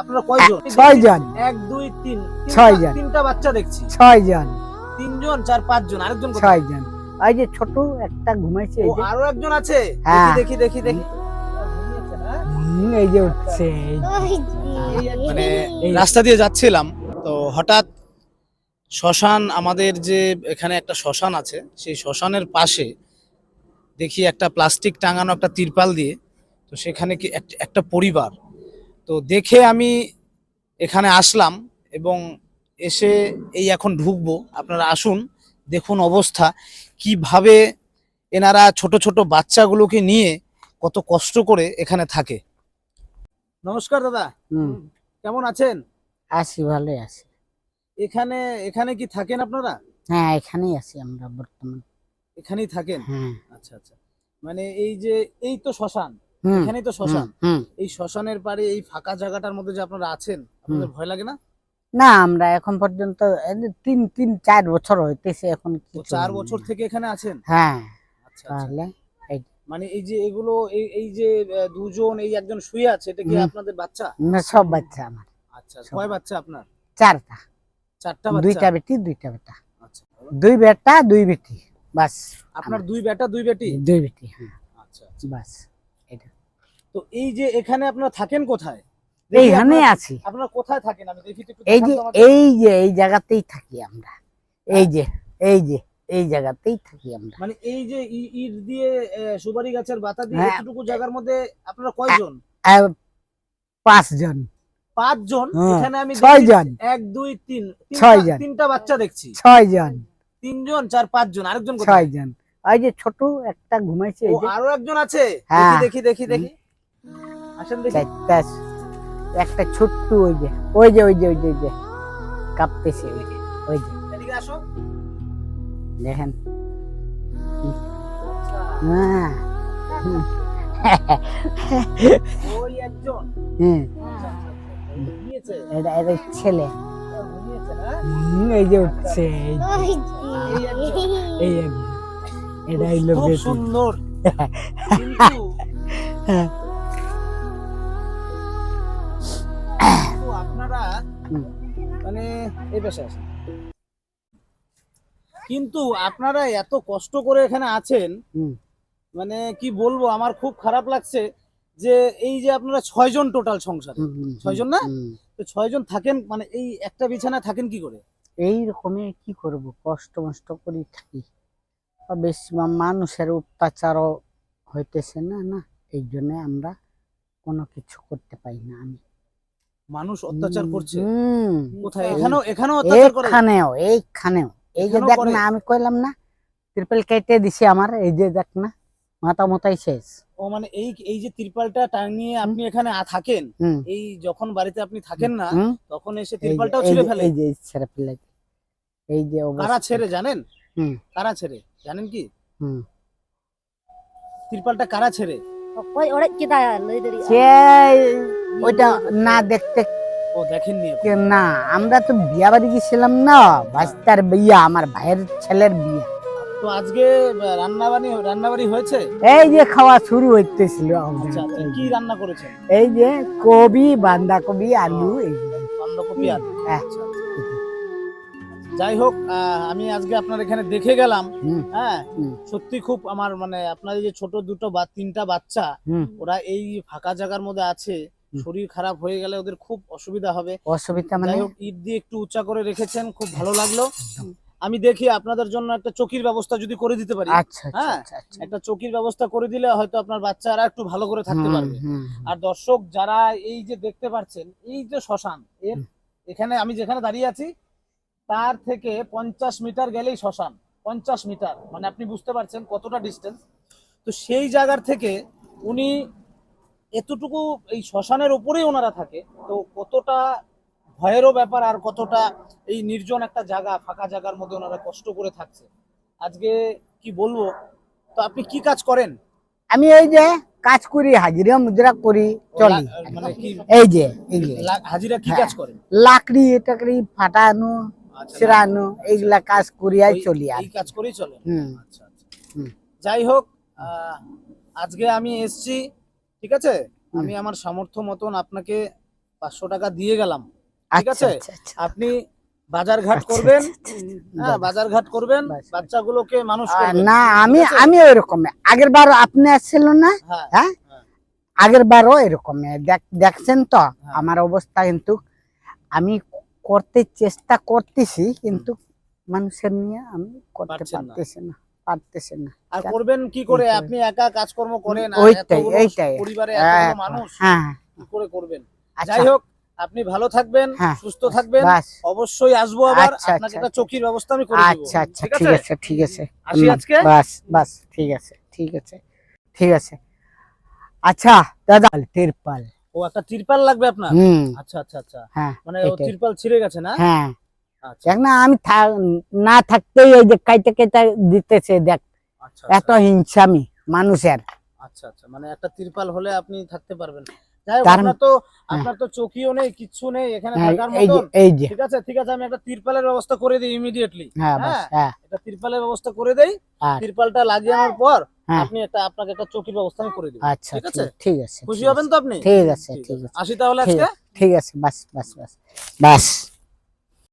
আপনারা কয়জন? 6 জন। 1 2 3 6 জন। তিনটা বাচ্চা দেখছি। 6 জন। 3 জন 4 5 জন। আরেকজন 6 কোথায়? জন। এই যে ছোট একটা ঘুমাইছে ও এই যে। আরো একজন আছে। হ্যাঁ। দেখি দেখি দেখি দেখি। ঘুমিয়েছে না? এই যে উঠছে মানে রাস্তা দিয়ে যাচ্ছিলাম তো হঠাৎ শ্মশান, আমাদের যে এখানে একটা শ্মশান আছে, সেই শ্মশানের পাশে দেখি একটা প্লাস্টিক টাঙানো একটা তিরপাল দিয়ে, তো সেখানে কি একটা পরিবার। তো দেখে আমি এখানে আসলাম এবং এসে এই এখন ঢুকবো। আপনারা আসুন, দেখুন অবস্থা কিভাবে এনারা ছোট ছোট বাচ্চাগুলোকে নিয়ে কত কষ্ট করে এখানে থাকে। নমস্কার দাদা, কেমন আছেন? আছি, ভালোই আছি। এখানে এখানে কি থাকেন আপনারা? হ্যাঁ, এখানেই আছি আমরা বর্তমান। এখানেই থাকেন? হ্যাঁ। আচ্ছা আচ্ছা। মানে এই যে এই তো শ্মশান, এখানেই তো শ্মশান। এই শ্মশানের পাড়ে এই ফাঁকা জায়গাটার মধ্যে যে আপনারা আছেন, আপনাদের ভয় লাগে না? না, আমরা এখন পর্যন্ত 3-4 বছর হইতেছে এখন। তো 4 বছর থেকে এখানে আছেন? হ্যাঁ। আচ্ছা আচ্ছা। তাহলে মানে এই যে এগুলো এই যে দুজন, এই একজন শুয়ে আছে, এটা কি আপনাদের বাচ্চা? না, সব বাচ্চা আমার। আচ্ছা, কয় বাচ্চা আপনার? 4টা। 4টা বাচ্চা? 2টা বেটি 2টা বেটা। আচ্ছা। 2 বেটা 2 বেটি, বাস। আপনার 2 বেটা 2 বেটি? 2 বেটি, হ্যাঁ। আচ্ছা, বাস। এটা তো এই যে এখানে আপনারা থাকেন কোথায়? এইখানে আছি। আপনারা কোথায় থাকেন? আমি দেখি একটু। এই জায়গাতেই থাকি আমরা। এই জায়গাতেই থাকি আমরা। মানে এই যে ইট দিয়ে সুপারি গাছের বাতা দিয়ে এতটুকু জায়গার মধ্যে আপনারা কয়জন? 5 জন। 5 জন। এখানে আমি 6 জন। 1 2 3 6 জন। তিনটা বাচ্চা দেখছি। 6 জন। 3 জন 4 5 জন। আরেকজন কোথায়? 6 জন। এই যে ছোট একটা ঘুমাইছে এই ও যে। আরো একজন আছে। হ্যাঁ। দেখি দেখি দেখি দেখি। আসেন দেখি। একটা ছোট্ট ওই যে কাঁপতেছে ওই যে। এদিকে আসো। দেখেন। ওই একজন। ঘুমিয়েছে? এটা ছেলে। ঘুমিয়েছে না? এই যে উঠছে এই একজন। এটা হইলো খুব বেটি। সুন্দর। কিন্তু আপনারা মানে এই পেশায় আছেন, কিন্তু আপনারা এত কষ্ট করে এখানে আছেন, মানে কি বলবো, আমার খুব খারাপ লাগছে যে এই যে আপনারা 6 জন টোটাল সংসারে, 6 জন না? তো 6 জন থাকেন, মানে এই একটা বিছানায় থাকেন কি করে? এই রকমই কি করব, কষ্ট করে থাকি। বেশি মানুষের অত্যাচারও হইতেছে না, এই জন্য আমরা কোনো কিছু করতে পারি না। আমি মানুষ অত্যাচার করছে? কোথায়? এখানেও অত্যাচার করে? এইখানেও এই যে দেখ না, আমি কইলাম না ত্রিপল কেটে দিছে আমার, এই যে দেখ না, মাথাই শেষ। ও মানে এই যে ত্রিপালটা টাঙিয়ে আপনি এখানে থাকেন, এই যখন বাড়িতে আপনি থাকেন না তখন এসে ত্রিপালটাও ছিঁড়ে ফেলে? এই যে ছেড়ে ফেলে। এই যে কারা ছেড়ে জানেন? কারা ছেড়ে জানেন কি? ত্রিপালটা কারা ছেড়ে? ওইটা না দেখতে। ও দেখেননি না, আমরা তো বিয়া বাড়ি গেছিলাম না, ভাস্তার বিয়া, আমার ভাইয়ের ছেলের বিয়া। তো আজকে রান্নাবাড়ি হয়েছে? এই যে খাওয়া শুরু হইতেছিল। কি রান্না করেছেন? এই যে কবি, বাঁধাকপি, আলু, বাঁধাকপি, আলু। যাই হোক, আমি আজকে আপনার এখানে দেখে গেলাম। হ্যাঁ, সত্যি খুব আমার মানে আপনার এই যে ছোট দুটো বা 3টা বাচ্চা, ওরা এই ফাঁকা জায়গার মধ্যে আছে, শরীর খারাপ হয়ে গেলে ওদের খুব অসুবিধা হবে। মানে ইট দিয়ে একটু উঁচা করে রেখেছেন, খুব ভালো লাগলো। আমি দেখি আপনাদের জন্য একটা চকির ব্যবস্থা যদি করে দিতে পারি। হ্যাঁ, একটা চকির ব্যবস্থা করে দিলে হয়তো আপনার বাচ্চারা একটু ভালো করে থাকতে পারবে। আর দর্শক যারা এই যে দেখতে পাচ্ছেন, এই যে শ্মশান, এখানে আমি যেখানে দাঁড়িয়ে আছি তার থেকে 50 মিটার গেলেই শ্মশান। 50 মিটার মানে আপনি বুঝতে পারছেন কতটা ডিস্টেন্স। তো সেই জায়গার থেকে উনি এতটুকু এই শ্মশানের উপরেই ওনারা থাকে, তো কতটা ভয়েরও ব্যাপার আর কতটা এই নির্জন একটা জায়গা, ফাঁকা জায়গার মধ্যে ওনারা কষ্ট করে থাকছে। আজকে কি বলবো। তো আপনি কি কাজ করেন? আমি এই যে কাজ করি, হাজিরা মুজরা করি, চলি। মানে কি এই যে হাজিরা কি কাজ করেন? লাকড়ি টাকড়ি ফাটানো, ছিড়ানো, এইগুলা কাজ করি আর চলি। এই কাজ করেই চলে? আচ্ছা আচ্ছা। যাই হোক, আজকে আমি এসছি, ঠিক আছে, আমি আমার সামর্থ্য মতন আপনাকে 500 টাকা দিয়ে গেলাম, ঠিক আচ্ছা আছে? আচ্ছা আচ্ছা আপনি বাজার ঘাট আচ্ছা, করবেন, আচ্ছা, আচ্ছা। হ্যাঁ বাজার ঘাট করবেন, বাস। বাচ্চাগুলোকে মানুষ করবেন, না ঠিক আছে? আমি ওইরকম আগের বার আপনি আসছিল না, হ্যাঁ হ্যাঁ হ্যাঁ, আগের বারও এরকম দেখছেন তো হ্যাঁ। আমার অবস্থা, কিন্তু আমি করতে চেষ্টা করতেছি, কিন্তু মানুষের নিয়ে আমি করতে পারছেন না। পারতেছি না। আর করবেন কি করে? করে? আপনি একা কাজকর্ম করেন, আর ওইটাই এতগুলো এইটাই পরিবারে হ্যাঁ এতগুলো মানুষ হ্যাঁ কি করে করবেন? আচ্ছা যাই হোক, আপনি ভালো থাকবেন, হ্যাঁ সুস্থ থাকবেন, বাস অবশ্যই আসবো আবার, আচ্ছা আপনাকে আচ্ছা একটা চকির ব্যবস্থা আমি করে দিব, আচ্ছা আচ্ছা ঠিক ঠিক আছে? আছে ঠিক আছে আসি আজকে। বাস বাস ঠিক আছে ঠিক আছে ঠিক আছে। আচ্ছা দাদা, তিরপাল। ও একটা তিরপাল লাগবে আপনার? হুম আচ্ছা আচ্ছা আচ্ছা, হ্যাঁ মানে ও এটাই। তিরপাল ছিঁড়ে গেছে না? হ্যাঁ আচ্ছা দেখ না, আমি না থাকতেই এই যে কাইতে কাইতে দিতেছে, দেখ আচ্ছা এত হিংসামি মানুষের। আচ্ছা আচ্ছা, মানে একটা তিরপাল হলে আপনি থাকতে পারবেন। যাই হোক, তার আপনার তো চকিও নেই, কিচ্ছু নেই এখানে হ্যাঁ, থাকার এই যে মতন। এই যে ঠিক আছে ঠিক আছে, আমি একটা তিরপালের ব্যবস্থা করে দিই ইমিডিয়েটলি। হ্যাঁ বাস হ্যাঁ, হ্যাঁ একটা তিরপালের ব্যবস্থা করে দেই। আর তিরপালটা লাগিয়ে পর হ্যাঁ আপনাকে একটা চকির ব্যবস্থা আমি করে দিব, আচ্ছা ঠিক আছে? ঠিক আছে খুশি ঠিক হবেন আছে, তো আপনি? ঠিক আছে ঠিক ঠিক আছে, আছে আসি তাহলে ঠিক আজকে। ঠিক আছে বাস বাস বাস বাস।